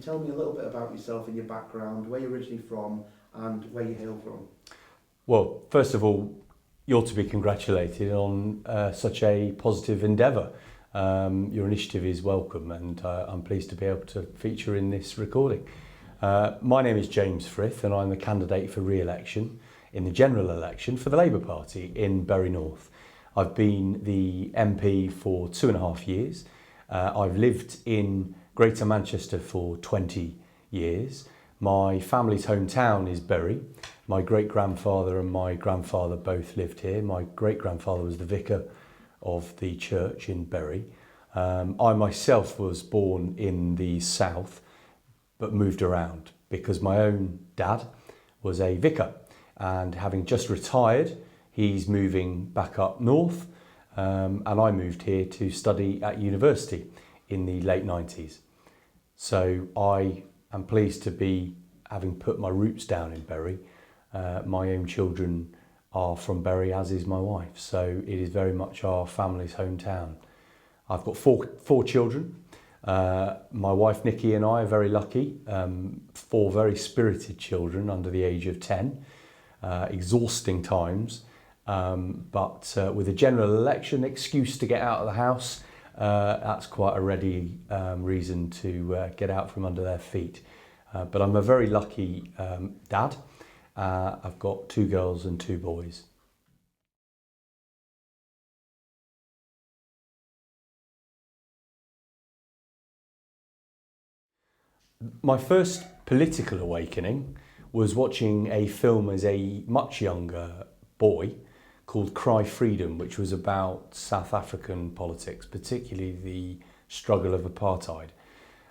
tell me a little bit about yourself and your background, where you're originally from and where you hail from? Well, first of all, you're to be congratulated on such a positive endeavour. Your initiative is welcome, and I'm pleased to be able to feature in this recording. My name is James Frith, and I'm the candidate for re-election in the general election for the Labour Party in Bury North. I've been the MP for 2.5 years. I've lived in Greater Manchester for 20 years. My family's hometown is Bury. My great-grandfather and my grandfather both lived here. My great-grandfather was the vicar of the church in Bury. I myself was born in the south, but moved around because my own dad was a vicar, and having just retired, he's moving back up north, and I moved here to study at university in the late 90s. So I am pleased to be having put my roots down in Bury. My own children are from Bury, as is my wife, so it is very much our family's hometown. I've got four children. My wife Nikki and I are very lucky. 4 very spirited children under the age of 10. Exhausting times, but with a general election excuse to get out of the house, that's quite a ready reason to get out from under their feet. But I'm a very lucky dad. I've got 2 girls and 2 boys. My first political awakening was watching a film as a much younger boy called Cry Freedom, which was about South African politics, particularly the struggle of apartheid.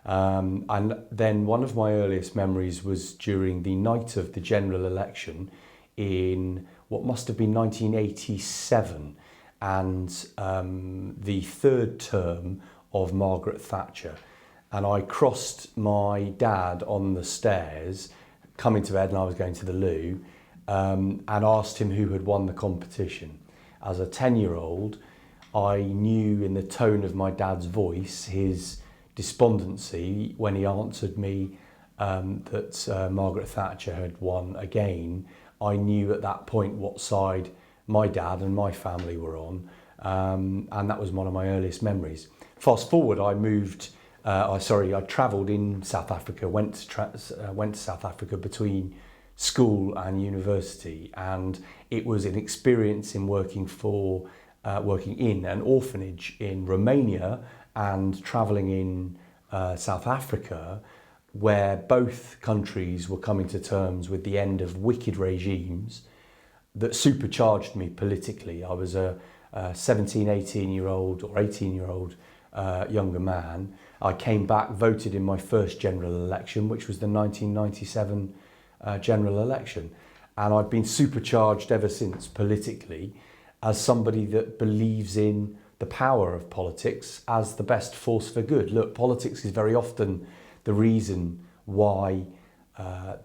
And then one of my earliest memories was during the night of the general election in what must have been 1987, and the 3rd term of Margaret Thatcher. And I crossed my dad on the stairs, coming to bed, and I was going to the loo, and asked him who had won the competition. As a 10-year-old, I knew in the tone of my dad's voice his despondency when he answered me that Margaret Thatcher had won again. I knew at that point what side my dad and my family were on, and that was one of my earliest memories. Fast forward, I travelled in South Africa, went to South Africa between school and university, and it was an experience in working in an orphanage in Romania and travelling in South Africa, where both countries were coming to terms with the end of wicked regimes that supercharged me politically. I was a 17, 18-year-old or 18-year-old younger man. I came back, voted in my first general election, which was the 1997 general election. And I've been supercharged ever since politically as somebody that believes in the power of politics as the best force for good. Look, politics is very often the reason why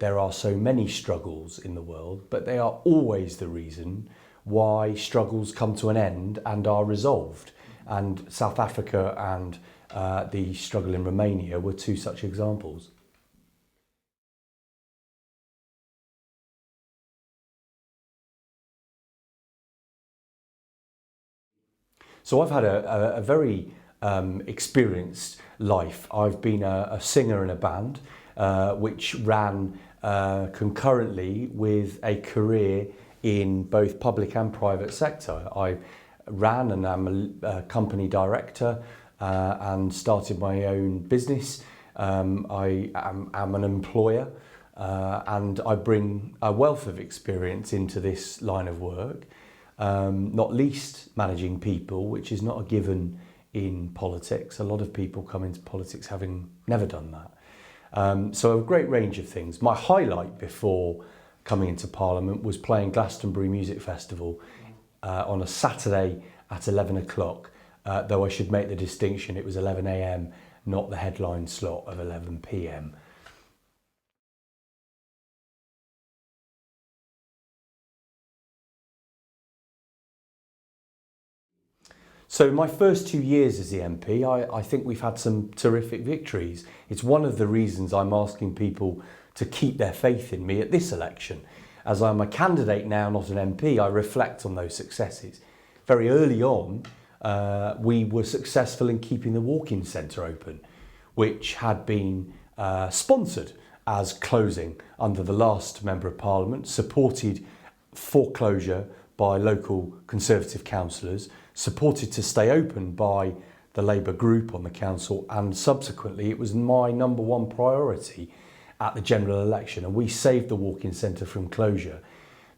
there are so many struggles in the world, but they are always the reason why struggles come to an end and are resolved. And South Africa and the struggle in Romania were 2 such examples. So I've had a very experienced life. I've been a singer in a band which ran concurrently with a career in both public and private sector. I ran and am a company director and started my own business. I am an employer and I bring a wealth of experience into this line of work. Not least managing people, which is not a given in politics. A lot of people come into politics having never done that. So a great range of things. My highlight before coming into Parliament was playing Glastonbury Music Festival on a Saturday at 11 o'clock, though I should make the distinction, it was 11 a.m, not the headline slot of 11 p.m. So my first 2 years as the MP, I think we've had some terrific victories. It's one of the reasons I'm asking people to keep their faith in me at this election. As I'm a candidate now, not an MP, I reflect on those successes. Very early on, we were successful in keeping the walk-in centre open, which had been sponsored as closing under the last Member of Parliament, supported for closure by local Conservative councillors, supported to stay open by the Labour group on the council, and subsequently it was my number one priority at the general election, and we saved the walk-in centre from closure,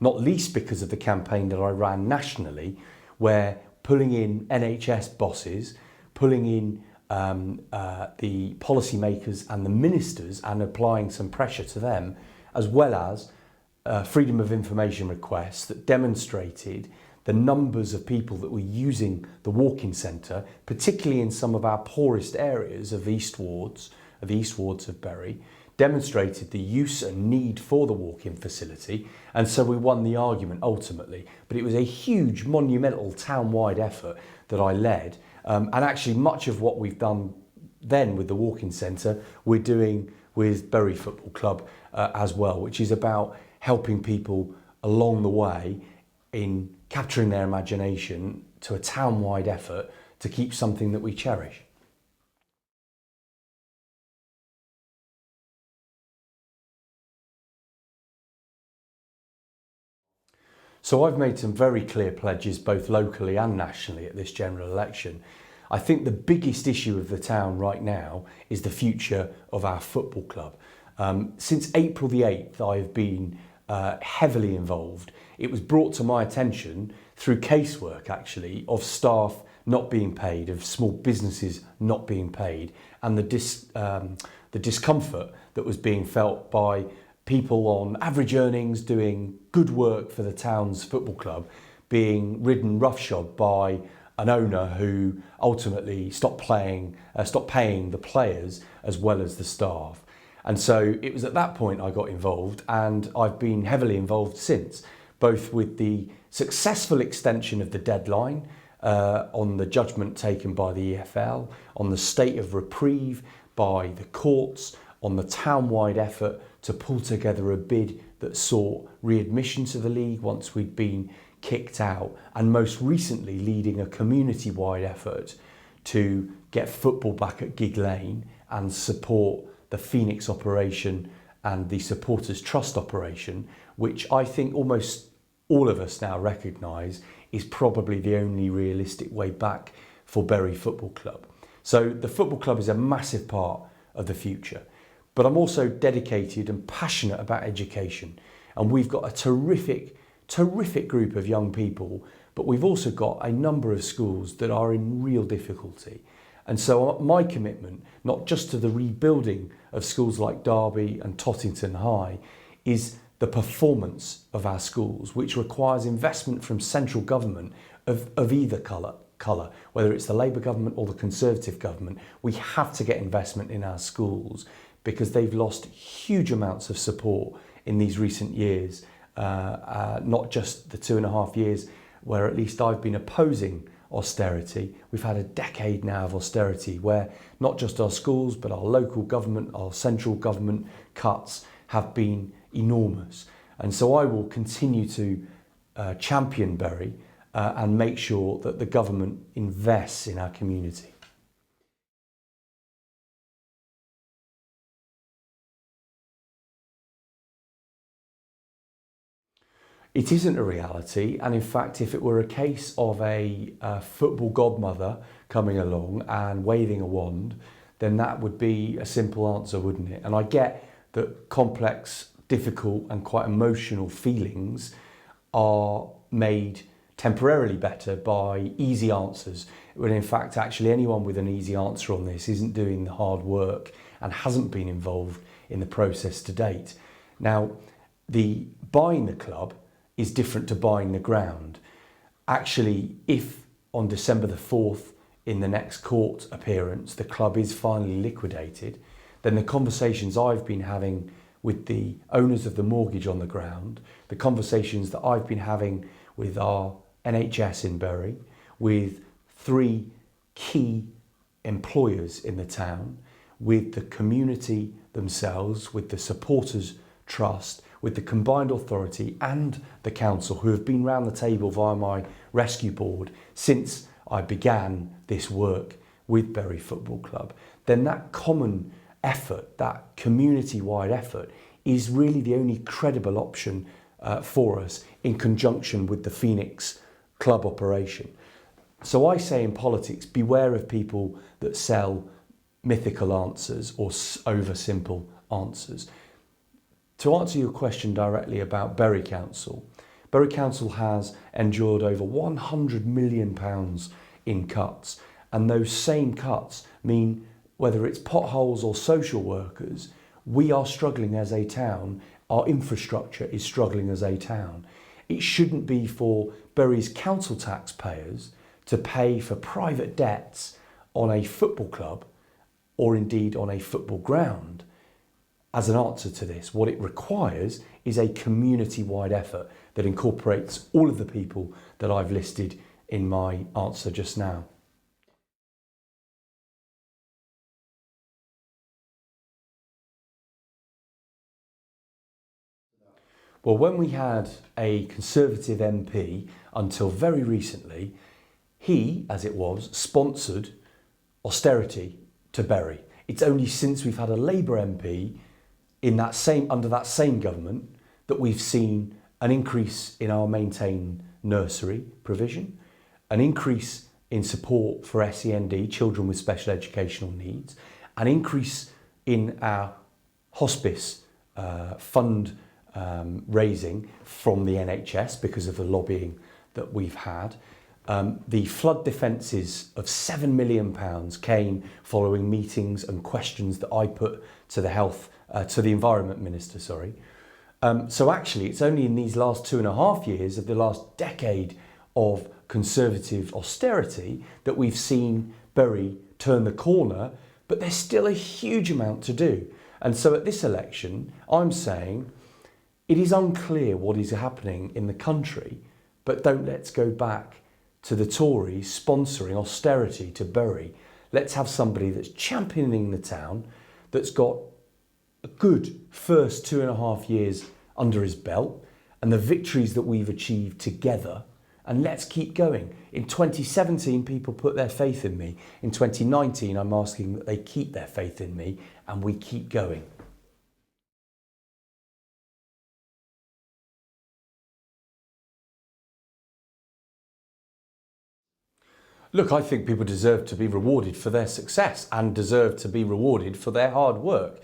not least because of the campaign that I ran nationally, where pulling in NHS bosses, pulling in the policymakers and the ministers and applying some pressure to them, as well as freedom of information requests that demonstrated the numbers of people that were using the walk-in centre, particularly in some of our poorest areas of the East Wards of Bury, demonstrated the use and need for the walk-in facility, and so we won the argument ultimately. But it was a huge, monumental town-wide effort that I led, and actually much of what we've done then with the walk-in centre we're doing with Bury Football Club as well, which is about helping people along the way in capturing their imagination to a town-wide effort to keep something that we cherish. So I've made some very clear pledges both locally and nationally at this general election. I think the biggest issue of the town right now is the future of our football club. Since April the 8th, I've been heavily involved. It was brought to my attention through casework actually of staff not being paid, of small businesses not being paid, and the discomfort that was being felt by people on average earnings doing good work for the town's football club being ridden roughshod by an owner who ultimately stopped paying the players as well as the staff. And so it was at that point I got involved, and I've been heavily involved since, both with the successful extension of the deadline on the judgment taken by the EFL, on the state of reprieve by the courts, on the town-wide effort to pull together a bid that saw readmission to the league once we'd been kicked out, and most recently leading a community-wide effort to get football back at Gig Lane and support the Phoenix operation and the Supporters Trust operation, which I think almost all of us now recognise is probably the only realistic way back for Bury Football Club. So the football club is a massive part of the future, but I'm also dedicated and passionate about education, and we've got a terrific group of young people, but we've also got a number of schools that are in real difficulty. And so my commitment, not just to the rebuilding of schools like Derby and Tottington High, is the performance of our schools, which requires investment from central government of either colour, whether it's the Labour government or the Conservative government. We have to get investment in our schools because they've lost huge amounts of support in these recent years, not just the 2.5 years where at least I've been opposing austerity. We've had a decade now of austerity where not just our schools but our local government, our central government cuts have been enormous. And so I will continue to champion Bury and make sure that the government invests in our community. It isn't a reality, and in fact, if it were a case of a football godmother coming along and waving a wand, then that would be a simple answer, wouldn't it? And I get that complex, difficult and quite emotional feelings are made temporarily better by easy answers, when in fact actually anyone with an easy answer on this isn't doing the hard work and hasn't been involved in the process to date. Now, the buying the club is different to buying the ground. Actually, if on December the 4th in the next court appearance the club is finally liquidated, then the conversations I've been having with the owners of the mortgage on the ground, the conversations that I've been having with our NHS in Bury, with three key employers in the town, with the community themselves, with the supporters trust, with the combined authority and the council, who have been round the table via my rescue board since I began this work with Bury Football Club, then that common effort, that community-wide effort, is really the only credible option for us in conjunction with the Phoenix club operation. So I say in politics, beware of people that sell mythical answers or over-simple answers. To answer your question directly about Bury Council has endured over £100 million in cuts, and those same cuts mean whether it's potholes or social workers, we are struggling as a town, our infrastructure is struggling as a town. It shouldn't be for Bury's council taxpayers to pay for private debts on a football club or indeed on a football ground. As an answer to this, what it requires is a community-wide effort that incorporates all of the people that I've listed in my answer just now. Well, when we had a Conservative MP until very recently, he, as it was, sponsored austerity to Bury. It's only since we've had a Labour MP under that same government that we've seen an increase in our maintained nursery provision, an increase in support for SEND, children with special educational needs, an increase in our hospice fund raising from the NHS because of the lobbying that we've had. The flood defences of £7 million came following meetings and questions that I put to the Environment Minister, So actually, it's only in these last 2.5 years of the last decade of Conservative austerity that we've seen Bury turn the corner, but there's still a huge amount to do. And so at this election, I'm saying it is unclear what is happening in the country, but let's go back to the Tories sponsoring austerity to Bury. Let's have somebody that's championing the town, that's got a good first 2.5 years under his belt, and the victories that we've achieved together, and let's keep going. In 2017, people put their faith in me. In 2019, I'm asking that they keep their faith in me, and we keep going. Look, I think people deserve to be rewarded for their success and deserve to be rewarded for their hard work.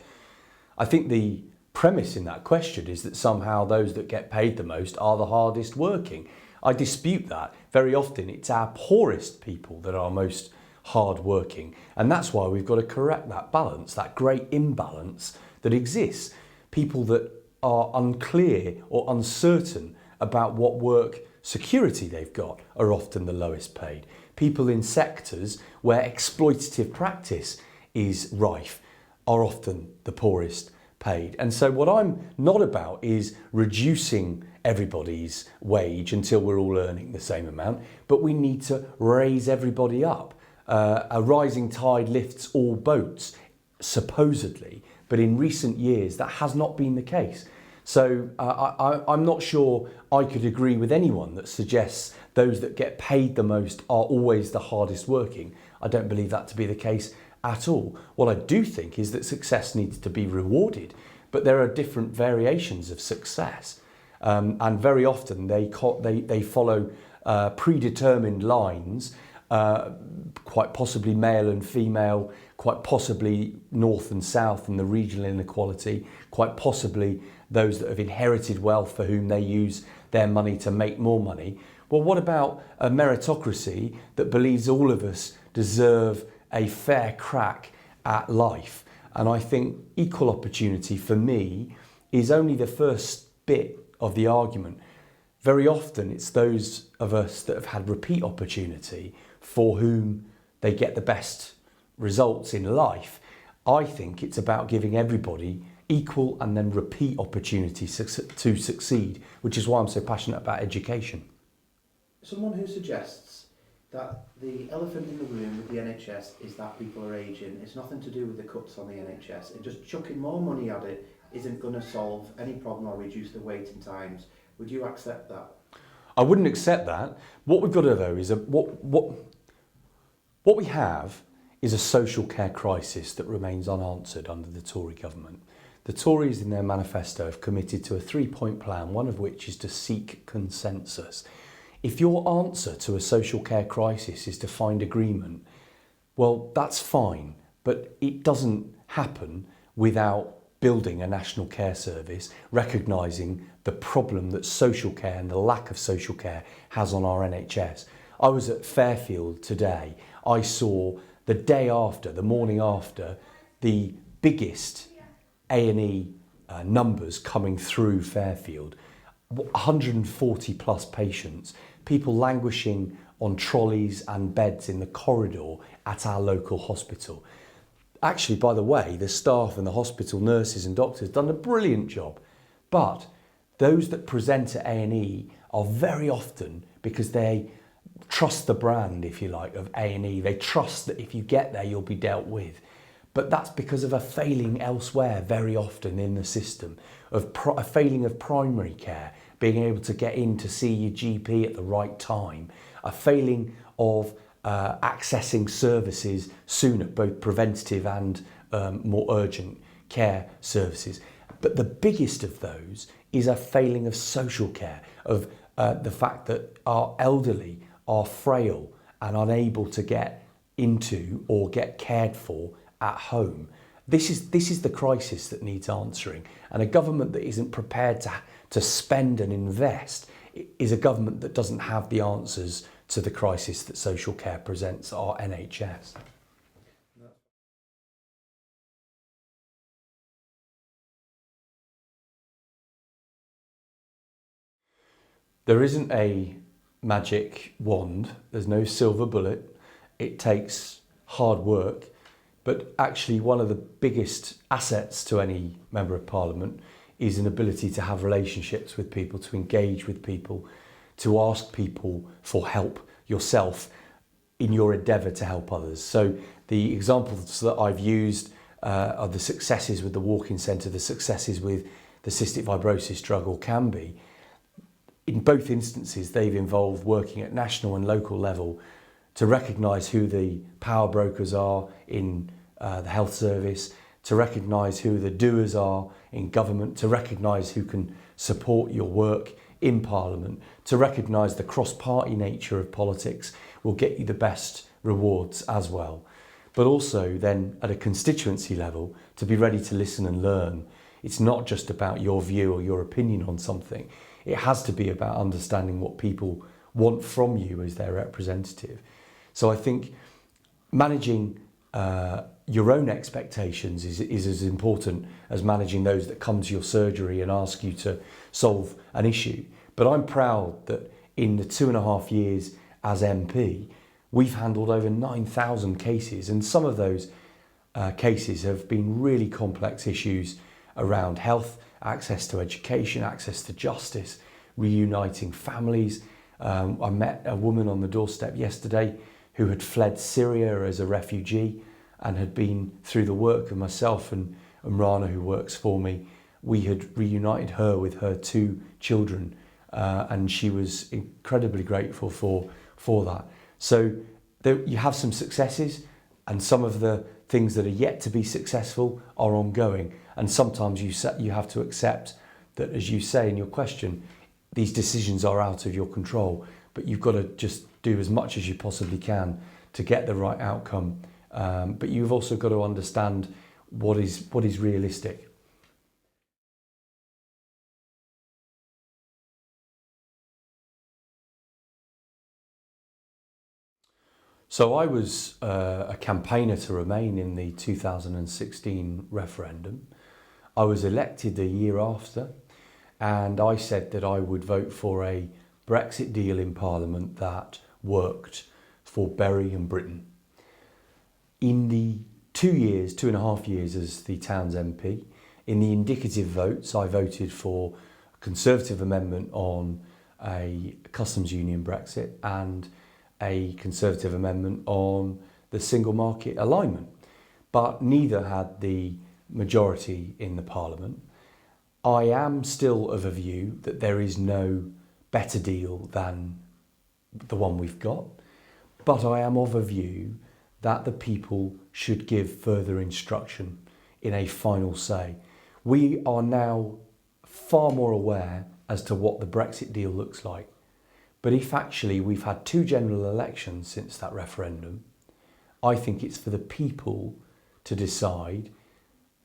I think the premise in that question is that somehow those that get paid the most are the hardest working. I dispute that. Very often it's our poorest people that are most hard working, and that's why we've got to correct that balance, that great imbalance that exists. People that are unclear or uncertain about what work security they've got are often the lowest paid. People in sectors where exploitative practice is rife are often the poorest paid. And so what I'm not about is reducing everybody's wage until we're all earning the same amount, but we need to raise everybody up. A rising tide lifts all boats, supposedly, but in recent years that has not been the case. So I'm not sure I could agree with anyone that suggests those that get paid the most are always the hardest working. I don't believe that to be the case at all. What I do think is that success needs to be rewarded, but there are different variations of success. And very often they follow predetermined lines, quite possibly male and female, quite possibly north and south and the regional inequality, quite possibly those that have inherited wealth for whom they use their money to make more money. Well, what about a meritocracy that believes all of us deserve a fair crack at life? And I think equal opportunity for me is only the first bit of the argument. Very often it's those of us that have had repeat opportunity for whom they get the best results in life. I think it's about giving everybody equal and then repeat opportunity to succeed, which is why I'm so passionate about education. Someone who suggests that the elephant in the room with the NHS is that people are ageing. It's nothing to do with the cuts on the NHS. And just chucking more money at it isn't going to solve any problem or reduce the waiting times. Would you accept that? I wouldn't accept that. What we've got to do is what we have is a social care crisis that remains unanswered under the Tory government. The Tories in their manifesto have committed to a 3-point plan, one of which is to seek consensus. If your answer to a social care crisis is to find agreement, well, that's fine, but it doesn't happen without building a national care service, recognising the problem that social care and the lack of social care has on our NHS. I was at Fairfield today. I saw the day after, the morning after, the biggest A&E numbers coming through Fairfield. 140 plus patients, people languishing on trolleys and beds in the corridor at our local hospital. Actually, by the way, the staff and the hospital nurses and doctors done a brilliant job. But those that present at A&E are very often, because they trust the brand, if you like, of A&E. They trust that if you get there, you'll be dealt with. But that's because of a failing elsewhere very often in the system, of a failing of primary care, being able to get in to see your GP at the right time, a failing of accessing services sooner, both preventative and more urgent care services. But the biggest of those is a failing of social care, of the fact that our elderly are frail and unable to get into or get cared for at home. This is the crisis that needs answering, and a government that isn't prepared to spend and invest is a government that doesn't have the answers to the crisis that social care presents our NHS. There isn't a magic wand, there's no silver bullet. It takes hard work, but actually one of the biggest assets to any Member of Parliament is an ability to have relationships with people, to engage with people, to ask people for help yourself in your endeavour to help others. So the examples that I've used are the successes with the walk-in centre, the successes with the cystic fibrosis drug, or can be. In both instances, they've involved working at national and local level to recognise who the power brokers are in the health service, to recognise who the doers are in government, to recognise who can support your work in Parliament, to recognise the cross-party nature of politics will get you the best rewards as well. But also then at a constituency level, to be ready to listen and learn. It's not just about your view or your opinion on something. It has to be about understanding what people want from you as their representative. So I think managing your own expectations is as important as managing those that come to your surgery and ask you to solve an issue. But I'm proud that in the 2.5 years as MP, we've handled over 9,000 cases, and some of those cases have been really complex issues around health, access to education, access to justice, reuniting families. I met a woman on the doorstep yesterday who had fled Syria as a refugee and had been, through the work of myself and Rana, who works for me, we had reunited her with her 2 children, and she was incredibly grateful for that. So you have some successes, and some of the things that are yet to be successful are ongoing. And sometimes you have to accept that, as you say in your question, these decisions are out of your control, but you've got to just do as much as you possibly can to get the right outcome. But you've also got to understand what is realistic. So I was a campaigner to Remain in the 2016 referendum. I was elected a year after, and I said that I would vote for a Brexit deal in Parliament that worked for Bury and Britain. In the 2.5 years as the town's MP, in the indicative votes, I voted for a Conservative amendment on a customs union Brexit and a Conservative amendment on the single market alignment, but neither had the majority in the Parliament. I am still of a view that there is no better deal than the one we've got, but I am of a view that the people should give further instruction in a final say. We are now far more aware as to what the Brexit deal looks like. But if actually we've had 2 general elections since that referendum, I think it's for the people to decide,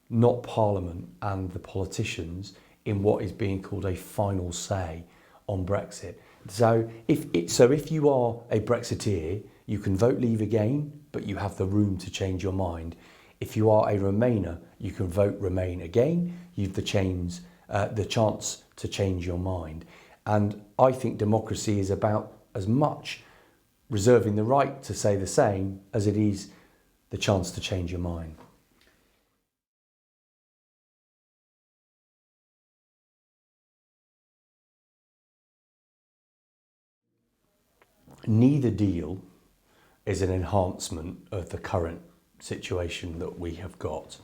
not Parliament and the politicians, in what is being called a final say on Brexit. So if you are a Brexiteer, you can vote Leave again, but you have the room to change your mind. If you are a Remainer, you can vote Remain again. You've the chance to change your mind. And I think democracy is about as much reserving the right to say the same as it is the chance to change your mind. Neither deal is an enhancement of the current situation that we have got.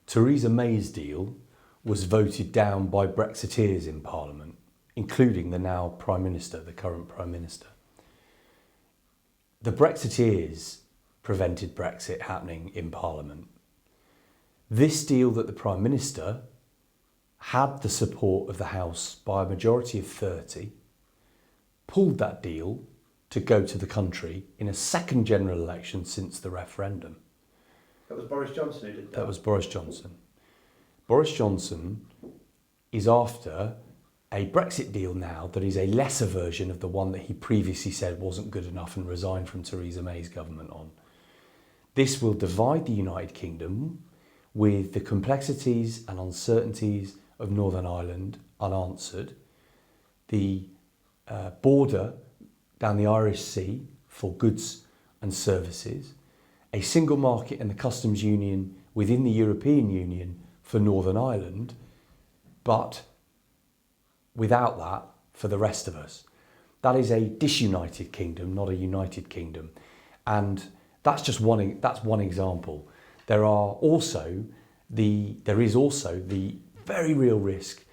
Theresa May's deal was voted down by Brexiteers in Parliament, including the now Prime Minister, the current Prime Minister. The Brexiteers prevented Brexit happening in Parliament. This deal that the Prime Minister had the support of the House by a majority of 30, pulled that deal to go to the country in a second general election since the referendum. That was Boris Johnson who did that? That was Boris Johnson. Boris Johnson is after a Brexit deal now that is a lesser version of the one that he previously said wasn't good enough and resigned from Theresa May's government on. This will divide the United Kingdom with the complexities and uncertainties of Northern Ireland unanswered, the border down the Irish Sea for goods and services, a single market and the customs union within the European Union for Northern Ireland, but without that for the rest of us. That is a disunited kingdom, not a united kingdom. And that's just one example. There is also the very real risk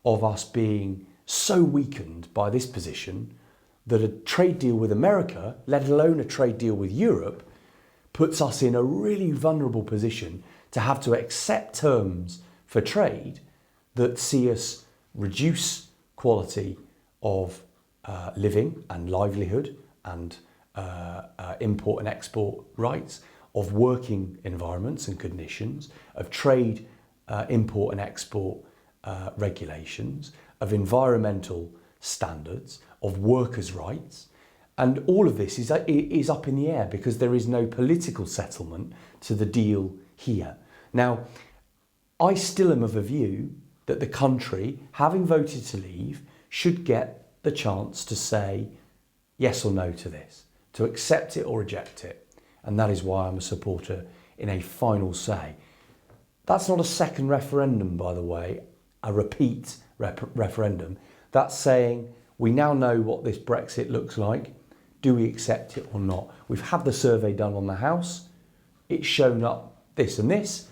of us being so weakened by this position that a trade deal with America, let alone a trade deal with Europe, puts us in a really vulnerable position to have to accept terms for trade that see us reduce quality of living and livelihood and import and export rights, of working environments and conditions, of trade import and export regulations, of environmental standards, of workers' rights. And all of this is up in the air because there is no political settlement to the deal here. Now, I still am of a view that the country, having voted to leave, should get the chance to say yes or no to this, to accept it or reject it. And that is why I'm a supporter in a final say. That's not a second referendum, by the way, a repeat referendum. That's saying we now know what this Brexit looks like. Do we accept it or not? We've had the survey done on the House. It's shown up this and this.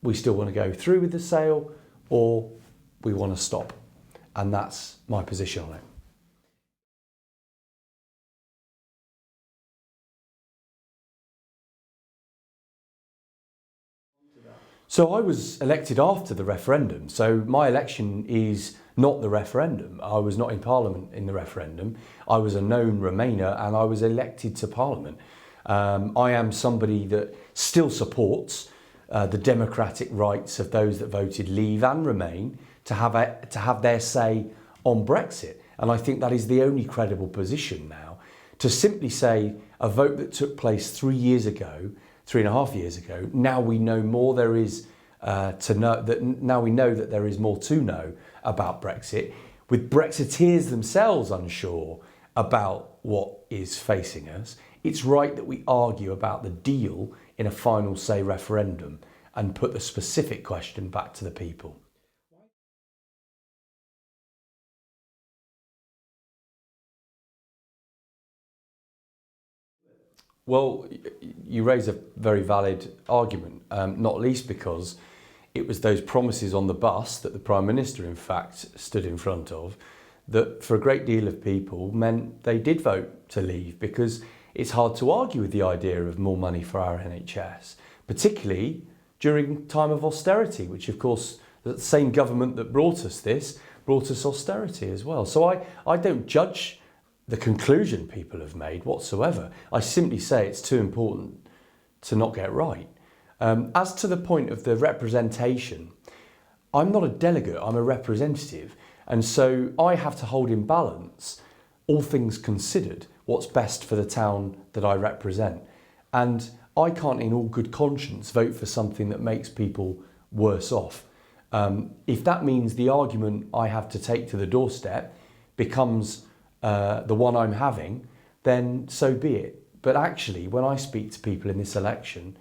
We still want to go through with the sale or we want to stop. And that's my position on it. So I was elected after the referendum. So my election is not the referendum. I was not in Parliament in the referendum. I was a known Remainer and I was elected to Parliament. I am somebody that still supports the democratic rights of those that voted Leave and Remain to have their say on Brexit. And I think that is the only credible position now. To simply say a vote that took place 3 years ago, 3.5 years ago, now we know more there is to know, that now we know that there is more to know about Brexit, with Brexiteers themselves unsure about what is facing us. It's right that we argue about the deal in a final say referendum and put the specific question back to the people. Well, you raise a very valid argument, not least because it was those promises on the bus that the Prime Minister, in fact, stood in front of, that for a great deal of people meant they did vote to leave, because it's hard to argue with the idea of more money for our NHS, particularly during time of austerity, which of course the same government that brought us austerity as well. So I don't judge the conclusion people have made whatsoever. I simply say it's too important to not get right. As to the point of the representation, I'm not a delegate, I'm a representative. And so I have to hold in balance, all things considered, what's best for the town that I represent. And I can't in all good conscience vote for something that makes people worse off. If that means the argument I have to take to the doorstep becomes the one I'm having, then so be it. But actually, when I speak to people in this election,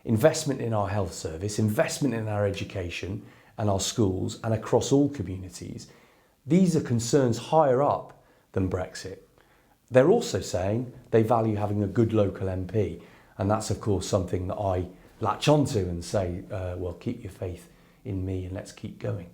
investment in our health service, investment in our education and our schools and across all communities, these are concerns higher up than Brexit. They're also saying they value having a good local MP. And that's, of course, something that I latch onto and say, well, keep your faith in me and let's keep going.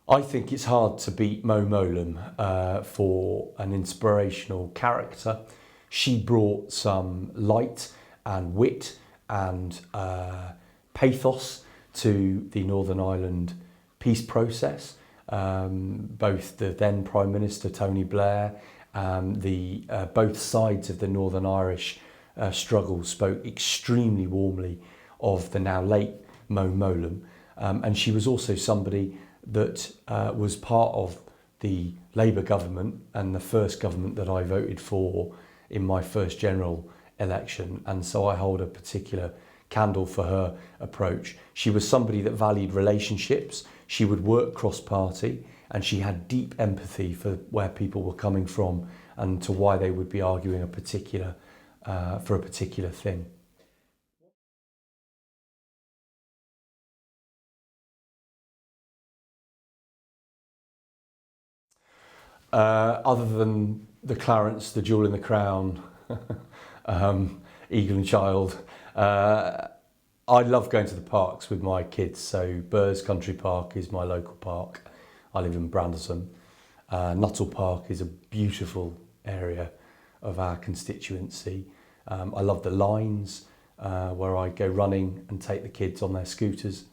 I think it's hard to beat Mo Mowlam for an inspirational character. She brought some light and wit and pathos to the Northern Ireland peace process. Both the then Prime Minister Tony Blair and both sides of the Northern Irish struggle spoke extremely warmly of the now late Mo Mowlam. And she was also somebody that was part of the Labour government and the first government that I voted for in my first general election. And so I hold a particular candle for her approach. She was somebody that valued relationships. She would work cross-party and she had deep empathy for where people were coming from and to why they would be arguing for a particular thing. Other than the Clarence, the Jewel in the Crown, Eagle and Child, I love going to the parks with my kids. So Burrs Country Park is my local park. I live in Brandlesham. Nuttall Park is a beautiful area of our constituency. I love the lines where I go running and take the kids on their scooters.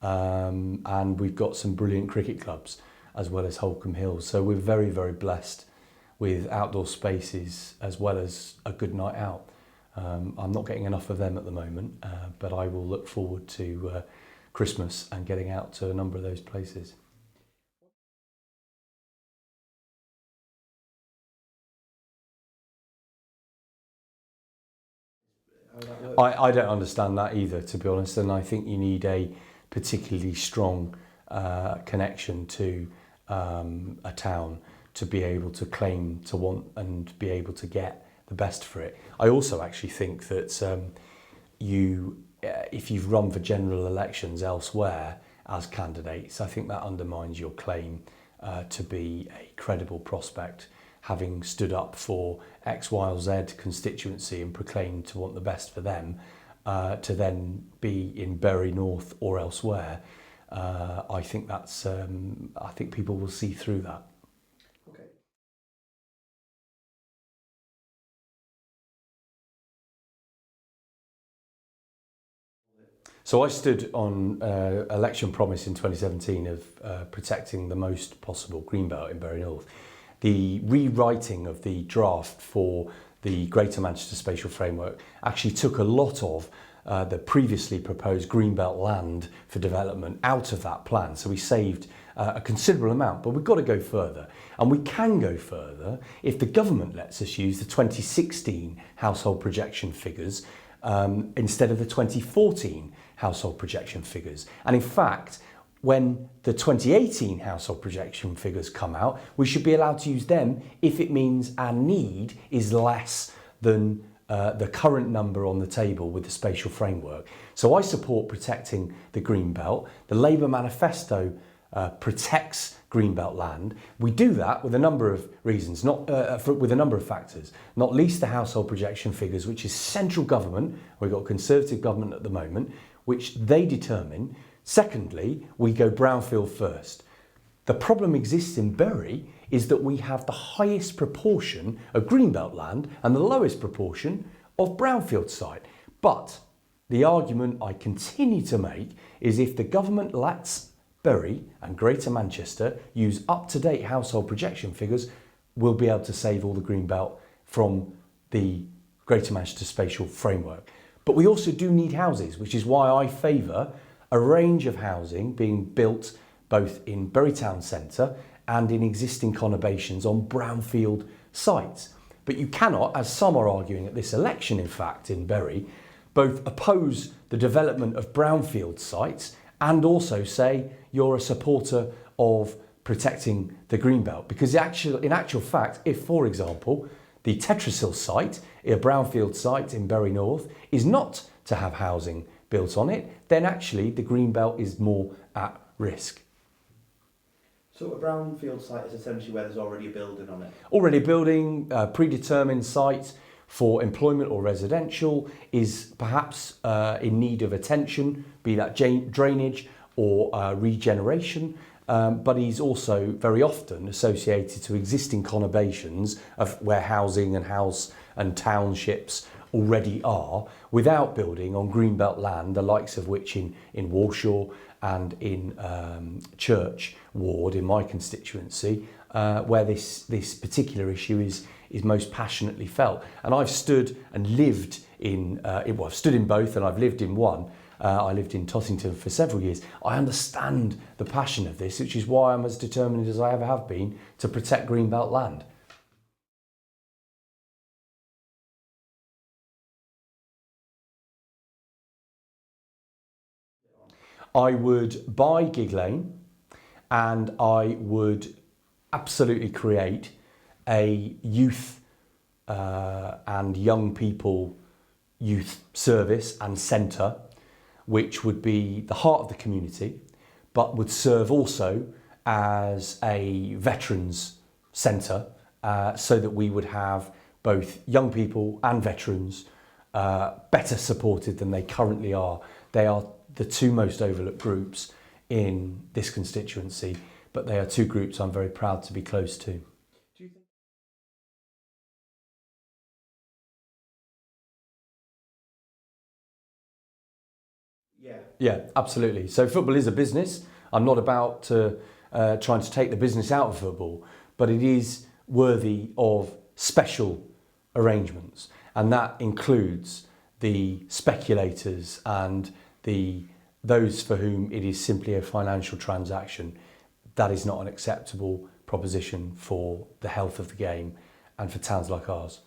And we've got some brilliant cricket clubs as well as Holcombe Hills. So we're very, very blessed with outdoor spaces as well as a good night out. I'm not getting enough of them at the moment, but I will look forward to Christmas and getting out to a number of those places. I don't understand that either, to be honest, and I think you need a particularly strong connection to a town to be able to claim to want and be able to get the best for it. I also actually think that if you've run for general elections elsewhere as candidates, I think that undermines your claim to be a credible prospect, having stood up for X, Y or Z constituency and proclaimed to want the best for them, to then be in Bury North or elsewhere. I think that's. I think people will see through that. Okay. So I stood on election promise in 2017 of protecting the most possible greenbelt in Bury North. The rewriting of the draft for the Greater Manchester Spatial Framework actually took a lot of the previously proposed greenbelt land for development out of that plan. So we saved a considerable amount, but we've got to go further. And we can go further if the government lets us use the 2016 household projection figures instead of the 2014 household projection figures. And in fact, when the 2018 household projection figures come out, we should be allowed to use them if it means our need is less than the current number on the table with the spatial framework. So I support protecting the green belt. The Labour manifesto protects greenbelt land. We do that with a number of reasons, with a number of factors, not least the household projection figures, which is central government. We've got a Conservative government at the moment, which they determine. Secondly, we go brownfield first. The problem exists in Bury is that we have the highest proportion of greenbelt land and the lowest proportion of brownfield site. But the argument I continue to make is if the government lets Bury and Greater Manchester use up-to-date household projection figures, we'll be able to save all the greenbelt from the Greater Manchester Spatial Framework. But we also do need houses, which is why I favour a range of housing being built both in Bury Town Centre and in existing conurbations on brownfield sites. But you cannot, as some are arguing at this election in fact in Bury, both oppose the development of brownfield sites and also say you're a supporter of protecting the greenbelt. Because in actual fact, if, for example, the Tetrasil site, a brownfield site in Bury North, is not to have housing built on it, then actually the greenbelt is more at risk. So a brownfield site is essentially where there's already a building on it? Already a building, predetermined site for employment or residential is perhaps in need of attention, be that drainage or regeneration, but is also very often associated to existing conurbations of where housing and townships already are, without building on greenbelt land, the likes of which in Warshaw and in Church Ward in my constituency, where this particular issue is most passionately felt. And I've stood and lived I've stood in both and I've lived in one. I lived in Tottington for several years. I understand the passion of this, which is why I'm as determined as I ever have been to protect greenbelt land. I would buy Gig Lane and I would absolutely create a youth and young people youth service and centre, which would be the heart of the community, but would serve also as a veterans centre, so that we would have both young people and veterans better supported than they currently are. They are the two most overlooked groups in this constituency, but they are two groups I'm very proud to be close to. Do you think? Yeah, absolutely. So football is a business. I'm not about trying to take the business out of football, but it is worthy of special arrangements, and that includes the speculators and those for whom it is simply a financial transaction. That is not an acceptable proposition for the health of the game and for towns like ours.